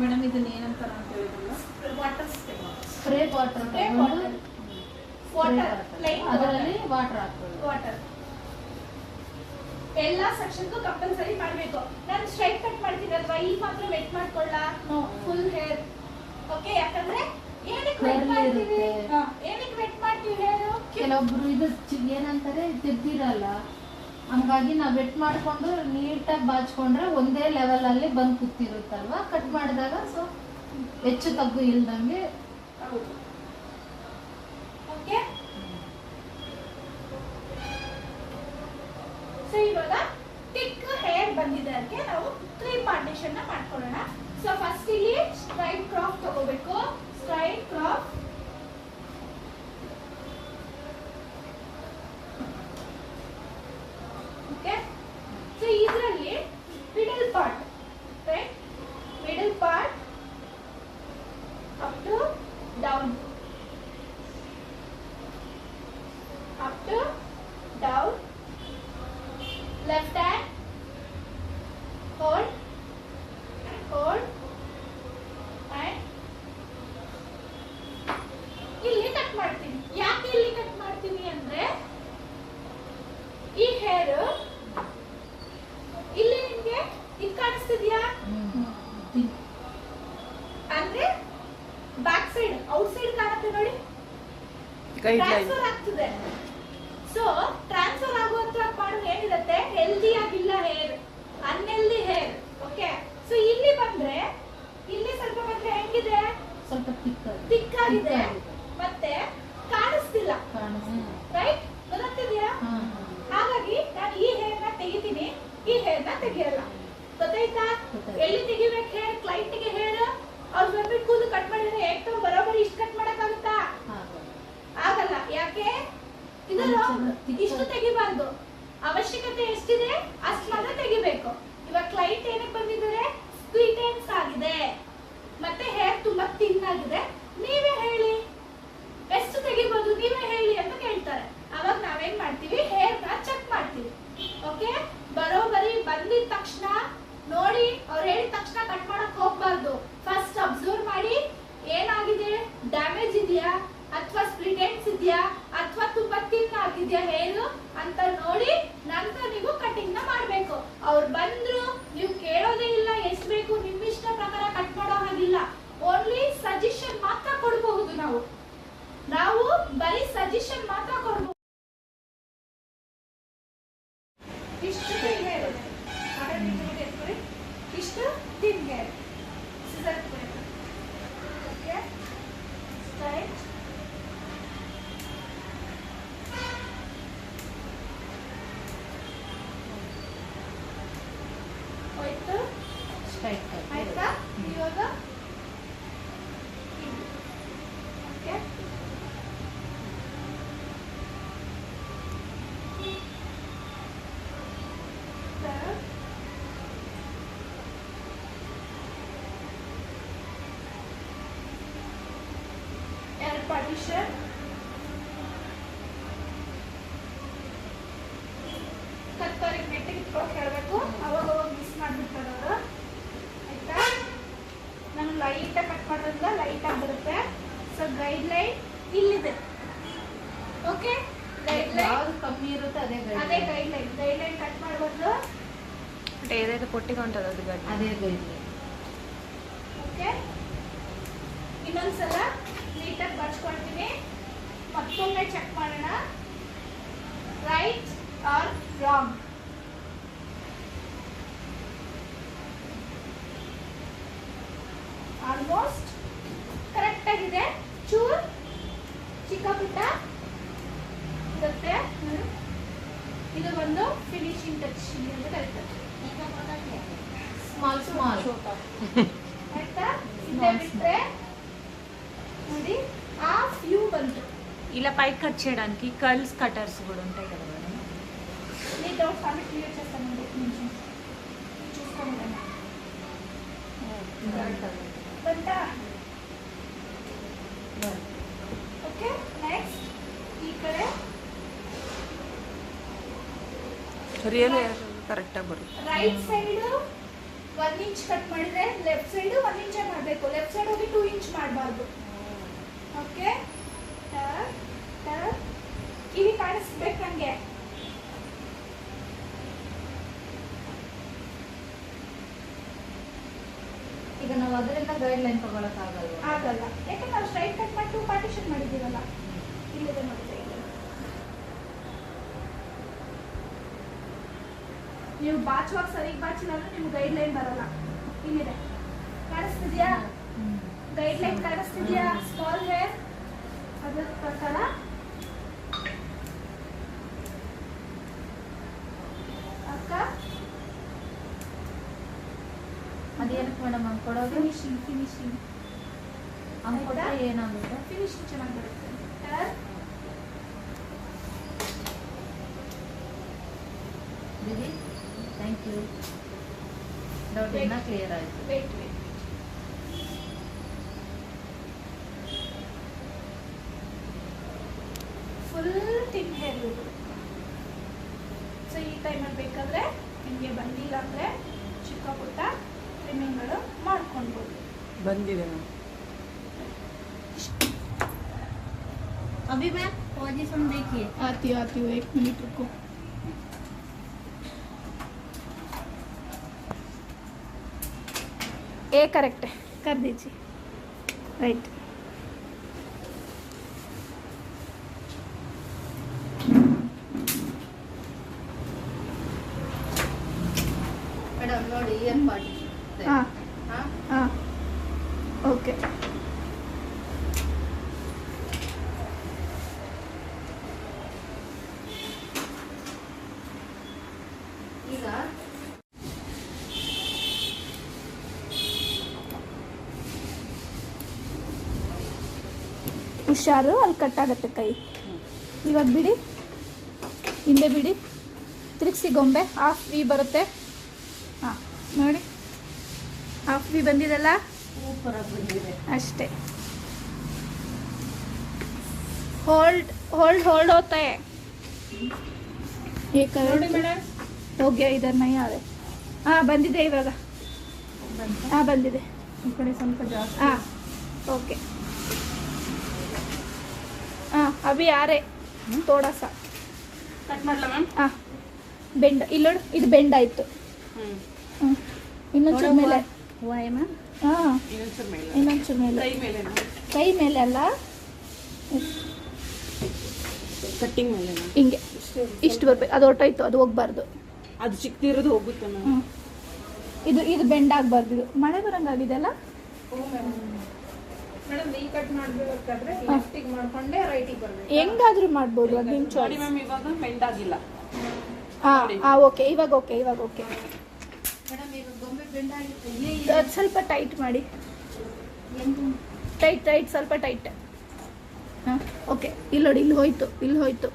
Madam ಇದನ್ನ ಏನಂತಾರ ಅಂತ ಹೇಳಿದ್ರಲ್ಲ, ವಾಟರ್ ಸ್ಪ್ರೇ ವಾಟರ್ ಅದರಲ್ಲಿ ವಾಟರ್ ಹಾಕ್ಬೋದು. ವಾಟರ್ ಎಲ್ಲ ಸೆಕ್ಷನ್ಗೂ ಕಂಪಲ್ಸರಿ ಮಾಡಬೇಕು. ನಾನು ಸ್ಟ್ರೈಟ್ ಕಟ್ ಮಾಡ್ತೀನಲ್ವಾ, ಈ ಮಾತ್ರ ವೆಟ್ ಮಾಡ್ಕೊಳ್ಳ, ನೋ ಫುಲ್ ಹೇರ್. ಓಕೆ, ಯಾಕಂದ್ರೆ ಏನಕ್ಕೆ ವೆಟ್ ಮಾಡ್ತೀವಿ, ಏನಕ್ಕೆ ವೆಟ್ ಮಾಡ್ತೀವಿ ಹೇರು? ಕೆಲವೊಬ್ರು ಇದು ಏನಂತಾರೆ ತಿರ್ತಿರಲ್ಲ, ಹಂಗಾಗಿ ನಾವು ವೆಟ್ ಮಾಡ್ಕೊಂಡು ನೀಟಾಗಿ ಬಾಚ್ಕೊಂಡ್ರೆ ಒಂದೇ ಲೆವೆಲ್ ಅಲ್ಲಿ ಬಂದು ಕೂತಿರುತ್ತಲ್ವಾ, ಕಟ್ ಮಾಡಿದಾಗ ಸೊ ಹೆಚ್ಚು ತಗ್ಗು ಇಲ್ದಂಗೆ. ಹೌದು. ಓಕೆ, ಸೊ ಇವಾಗ ಥಿಕ್ ಹೇರ್ ಬಂದಿದೆ ಅದಕ್ಕೆ ನಾವು 3 ಪಾರ್ಟಿಷನ್ ನ ಮಾಡ್ಕೊಳ್ಳೋಣ. ಸೊ ಫಸ್ಟ್ ಇಲ್ಲಿ ಸ್ಟ್ರೈಟ್ ಕ್ರಾಪ್ ತಗೋಬೇಕು. Straight crop okay. ಸೊ ಇದರಲ್ಲಿ middle part, right, middle part up to down, up to down. Left hand, hold, hold, and ಇಲ್ಲಿ ಕಟ್ ಮಾಡ್ತೀನಿ. ಯಾಕೆ ಇಲ್ಲಿ ಕಟ್ ಮಾಡ್ತೀನಿ ಅಂದ್ರೆ ಈ ಹೇರ್ ಇಲ್ಲಿ ನಿಮ್ಗೆ ಇದು ಕಾಣಿಸ್ತಿದ್ಯಾ ಅಂದ್ರೆ ಬ್ಯಾಕ್ ಸೈಡ್, ಔಟ್ ಸೈಡ್ ಕಾಣುತ್ತೆ ನೋಡಿ, ಟ್ರಾನ್ಸ್ಫರ್ ಆಗ್ತದೆ. ಸೊ ಟ್ರಾನ್ಸ್ಫರ್ ಆಗುವಂತ ಮಾಡೋದು ಏನಿರುತ್ತೆ, ಹೆಲ್ದಿ ಆಗಿಲ್ಲ hair, unhealthy hair. Okay, so ಇಲ್ಲಿ ಬಂದ್ರೆ, ಇಲ್ಲಿ ಸ್ವಲ್ಪ ಬಂದ್ರೆ ಹೆಂಗಿದೆ, ಸ್ವಲ್ಪ ಥಿಕ್ ಆಗಿದೆ, ಮತ್ತೆ ಕಾಣಿಸ್ತಿಲ್ಲ, ರೈಟ್, ಗೊತ್ತಾಗ್ತಿದ್ಯಾ? ಹಾಗಾಗಿ ನಾನು ಈ ಹೇರ್ ನ ತೆಗಿತೀನಿ, ಈ ಹೇರ್ ನ ತೆಗಿಯಲ್ಲ. ಗೊತ್ತಾಯ್ತಾ? ಎಲ್ಲಿ ತೆಗಿಬೇಕು ಹೇರ್? ಕ್ಲೈಂಟ್ ಗೆ ಹೇರ್ ಅವ್ರು ಬಂದ್ಬಿಟ್ಟು ಕೂದಲು ಕಟ್ ಮಾಡಿದ್ರೆ ಏಕ್ದಮ್ ಬರೋಬರಿ ಇಷ್ಟು ಕಟ್ ಮಾಡಕ್ಕಾಗುತ್ತಾ? ಆಗಲ್ಲ. ಯಾಕೆ? ಇಷ್ಟು ತೆಗಿಬಾರ್ದು, ಅವಶ್ಯಕತೆ ಎಷ್ಟಿದೆ ಅಷ್ಟು ಮಾತ್ರ ತೆಗಿಬೇಕು. ಇವಾಗ ಕ್ಲೈಂಟ್ ಏನಕ್ಕೆ ಬಂದಿದ್ದಾರೆ, ಸ್ಕ್ವೀಟೆನ್ಸ್ ಆಗಿದೆ ಮತ್ತೆ ಹೇರ್ ತುಂಬಾ ತಿನ್ ಆಗಿದೆ, ನೀವೇ ಹೇಳಿ ಎಷ್ಟು ತೆಗಿಬಹುದು, ನೀವೇ ಹೇಳಿ ಅಂತ ಕೇಳ್ತಾರೆ. ಅವಾಗ ನಾವೇನ್ ಮಾಡ್ತೀವಿ, ಹೇರ್ ನ ಚೆಕ್ ಮಾಡ್ತೀವಿ. ಓಕೆ, ಬರೋಬರಿ ಬಂದಿದ ತಕ್ಷಣ ನೋಡಿ, ಅವ್ರು ಹೇಳಿದ ತಕ್ಷಣ ಕಟ್ ಮಾಡಕ್ ಹೋಗ್ಬಾರ್ದು. ಫಸ್ಟ್ ಅಬ್ಸರ್ವ್ ಮಾಡಿ ಏನಾಗಿದೆ, ಡ್ಯಾಮೇಜ್ ಇದೆಯಾ ಅಥವಾ ಸ್ಪ್ಲಿಟ್ ಎಂಡ್ಸ್ ಇದೆಯಾ ಅಥವಾ ತುಂಬಾ ತಿನ್ ಆಗಿದ್ಯಾ ಹೇರು ಅಂತ ನೋಡಿ ನಂತರ ನೀವು ಕಟಿಂಗ್ ನ ಮಾಡ್ಬೇಕು. ಅವ್ರು ಬಂದ್ರು ನೀವು ಕೇಳೋದೇ ಇಲ್ಲ, ಎಷ್ಟು ಬೇಕು ನಿಮ್ಮ ಇಷ್ಟ ಪ್ರಕಾರ ಕಟ್ ಮಾಡೋ ಹಾಗಿಲ್ಲ. ಓನ್ಲಿ ಸಜೆಷನ್ ಮಾತ್ರ ಕೊಡಬಹುದು. ನಾವು ಬರೀ ಸಜೆಷನ್ ಮಾತ್ರ ಕೊಡಬಹುದು. ಇಷ್ಟು ತಿನ್ ಹೇರ್, ಇಷ್ಟು ತಿನ್ ಹೇರ್, ಓಕೆ, ಸ್ಟ್ರೈಟ್, ಆಯ್ತಾ? ಇವಾಗ ಓಕೆ, ಎರಡು ಪಾರ್ಟಿಷನ್. ಕತ್ತೋರಿಗೆ ನೆಟ್ಟಿಗೆ ಇಟ್ಕೊಳಕ್ ಹೇಳ್ಬೇಕು, ಅವಾಗ ಮಿಸ್ ಮಾಡ್ಬಿಡ್ತಾರೆ ಅವರು. ಆಯ್ತಾ? ನಾನು ಲೈಟ್ ಕಟ್ ಮಾಡೋದ್ರಿಂದ ಲೈಟ್ ಆಗಿ ಬರುತ್ತೆ. ಸೊ ಗೈಡ್ ಲೈನ್ ಇಲ್ಲಿದೆ. ಓಕೆ, ಗೈಡ್ ಲೈನ್ ಕಮ್ಮಿ ಇರುತ್ತೆ ಅದೇ guide line. Guide line cut ಮಾಡಬಾರ್ದು, ఏదైతే పొట్టిగా ఉంటుందో అది అదే గైడ్ లైన్. ಓಕೆ, ಇನ್ನೊಂದ್ಸಲ ನೀಟಾಗಿ ಬರ್ಸ್ಕೊಳ್ತೀನಿ. ಮತ್ತೊಮ್ಮೆ ಚೆಕ್ ಮಾಡೋಣ, right or wrong. Almost correct ಆಗಿದೆ. ಚೂರ್ ಚಿಕ್ಕ ಪುಟ್ಟ ಇರುತ್ತೆ. ಇದು ಒಂದು ಫಿನಿಶಿಂಗ್ ಟಚ್ ಅಂತ ಕರೀತಾರೆ. ಸ್ಮಾಲ್ ಸ್ಮಾಲ್ ಆಯ್ತಾ? ಇದೇ ಬಿಟ್ರೆ ನೋಡಿ ಆ ಫ್ಯೂ ಬಂತು. ఇలా పైకి కట్ చేయడానికి కర్ల్స్ కటర్స్ కూడా ఉంటాయి కదా మేడం. నీ డౌట్స్ అన్ని క్లియర్ చేస్తానండి. కొంచెం చూసుకోండి. ಬಂತ? ಓಕೆ, ನೆಕ್ಸ್ಟ್ ಈ ಕಡೆ ರಿಯಲ್ ಕರೆಕ್ಟ್ ಆಗಿ ಬರುತ್ತೆ. ರೈಟ್ ಸೈಡ್ 1 ಇಂಚ್ ಕಟ್ ಮಾಡಿದ್ರೆ ಲೆಫ್ಟ್ ಸೈಡ್ 1 ಇಂಚ್ ಮಾಡಬಾರ್ದು. ಓಕೆ, ಕಿವಿ ಕಾಣಿಸ್ಬೇಕು ನಂಗೆ. ಈಗ ನಾವು ಅದರಿಂದ ಗೈಡ್ ಲೈನ್ ತಗೊಳಕ್ ಆಗಲ್ಲ. ಯಾಕಂದ್ರೆ ನಾವು ಸ್ಟ್ರೈಟ್ ಕಟ್ ಮಾಡಿ ಪಾರ್ಟಿಷನ್ ಮಾಡಿದ್ದೀರಲ್ಲ. ಇಲ್ಲಿದೆ ನೋಡ್ತಾ ಇದ್ದೀರ. ನೀವು ಬಾಚುವಾಗ ಸರಿಗೆ ಬಾಚಿಲ್ಲ ಅಂದ್ರೆ ನಿಮ್ಗೆ ಗೈಡ್ ಲೈನ್ ಬರಲ್ಲ. ಇಲ್ಲಿದೆ, ಕಾಣಿಸ್ತಿದ್ಯಾ? ಗೈಡ್ ಲೈನ್ ಕಾಣಿಸ್ತಿದ್ಯಾ? ಸ್ಮಾಲ್ ಹೇರ್ ಅದ್ರ ಪ್ರಕಾರ ಅಕ್ಕ ಅದೇನಕ್ಕೆ ಮೇಡಮ್ ಹಂಗೆ ಕೊಡೋದು? ಫಿನಿಶಿಂಗ್ ಹಂಗೆ ಕೊಟ್ಟರೆ ಏನಾಗುತ್ತೆ? ಫಿನಿಶಿಂಗ್ ಚೆನ್ನಾಗಿ ಬರುತ್ತೆ. ದೀದಿ ಥ್ಯಾಂಕ್ ಯು. ಡೌಟ್ ಇನ್ನ ಕ್ಲಿಯರ್ ಆಯಿತು. ವೇಟ್ ಫುಲ್ ತಿನ್ ಹೇರ್ ಇದು. ಸೊ ಈ ಟೈಮಲ್ಲಿ ಬೇಕಾದ್ರೆ ನಿಮಗೆ ಬಂದಿಲ್ಲ ಅಂದರೆ ಚಿಕ್ಕ ಪುಟ್ಟ ಟ್ರಿಮ್ಮಿಂಗ್ಗಳು ಮಾಡ್ಕೊಳ್ಬೋದು. ಬಂದಿದೆ अभी मैम पोजीशन देखिए. आती हूँ 1 मिनट रुको. ए करेक्ट है, कर दीजिए. राइट. ಮೇಡಮ್ ನೋಡಿ ಇಯರ್ ಪಾರ್ಟಿ. हाँ ಹಾಂ हाँ ओके. ಈಗ ಹುಷಾರು, ಅಲ್ಲಿ ಕಟ್ಟಾಗತ್ತೆ ಕೈ. ಇವಾಗ ಬಿಡಿ, ಹಿಂದೆ ಬಿಡಿ, ತಿರುಗಿಸಿ ಗೊಂಬೆ. ಹಾಫ್ ವಿ ಬರುತ್ತೆ. ಹಾಂ ನೋಡಿ, ಹಾಫ್ ವಿ ಬಂದಿದೆಲ್ಲ, ಸೂಪರ್ ಆಗಿ ಬಂದಿದೆ. ಅಷ್ಟೇ. होल्ड होल्ड होल्ड होता है ये ನೋಡಿ ಮೇಡಮ್. हो गया इधर नहीं आ रहे. हाँ ಬಂದಿದೆ ಇವಾಗ. ಹಾಂ ಬಂದಿದೆ. ಈ ಕಡೆ ಸ್ವಲ್ಪ ಜಾಸ್ತಿ. हाँ ओके. हाँ अभी आ रहे थोड़ा सा. ಕಟ್ ಮಾಡಲ ಮ್ಯಾಮ್? ಹಾಂ ಬೆಂಡ್ ಇಲ್ಲೋಡು, ಇದು ಬೆಂಡ್ ಆಯಿತು. ಹ್ಞೂ ಇನ್ನೊಂಚೂರು ಮೇಲೆ. हुआ है मैम. ಹಾಂ ಇನ್ನೊಂಚೂರು ಮೇಲೆ. ಇನ್ನೊಂಚೂರು ಮೇಲೆ. ಕೈ ಮೇಲೆನಾ? ಕೈ ಮೇಲೆ ಅಲ್ಲ, ಕಟ್ಟಿಂಗ್ ಮೇಲೆನಾ? ಹಿಂಗೆ ಇಷ್ಟು ಬರ್ಬೇಕು. ಅದು ಹೊರ್ಟೋಯ್ತು, ಅದು ಹೋಗ್ಬಾರ್ದು. ಅದು ಚಿಕ್ಕದಿರೋದು ಹೋಗುತ್ತೆ ಮ್ಯಾಮ್. ಹ್ಞೂ ಇದು ಇದು ಬೆಂಡ್ ಆಗಬಾರ್ದು. ಇದು ಮಳೆ ಬರಂಗಾಗಿದೆ ಅಲ್ಲ. ಮೇಡಮ್ ಈ ಕಟ್ ಮಾಡಬೇಕಾದ್ರೆ ಲೆಫ್ಟಿಗೆ ಮಾಡ್ಕೊಂಡೆ ರೈಟಿಗೆ ಬರಬೇಕು. ಹೆಂಗಾದ್ರೂ ಮಾಡ್ಬೋದು, ಅದು ನಿಮ್ಮ ನೋಡಿ ಚಾಯ್ಸ್. ಮ್ಯಾಮ್, ಇವಾಗ ಬೆಂಡ್ ಆಗಿಲ್ಲ. ಹಾಂ ಹಾಂ ಓಕೆ, ಇವಾಗ ಓಕೆ, ಇವಾಗ ಓಕೆ. ಮೇಡಮ್ ಈಗ ಗೊಂಬೆ ಬೆಂಡ್ ಆಗಿದೆ. ಅದು ಸ್ವಲ್ಪ ಟೈಟ್ ಮಾಡಿ. ಟೈಟ್ ಟೈಟ್ ಸ್ವಲ್ಪ ಟೈಟ್. ಹಾಂ ಓಕೆ. ಇಲ್ಲಿ ನೋಡಿ, ಇಲ್ಲಿ ಹೋಯ್ತು, ಇಲ್ಲಿ ಹೋಯ್ತು.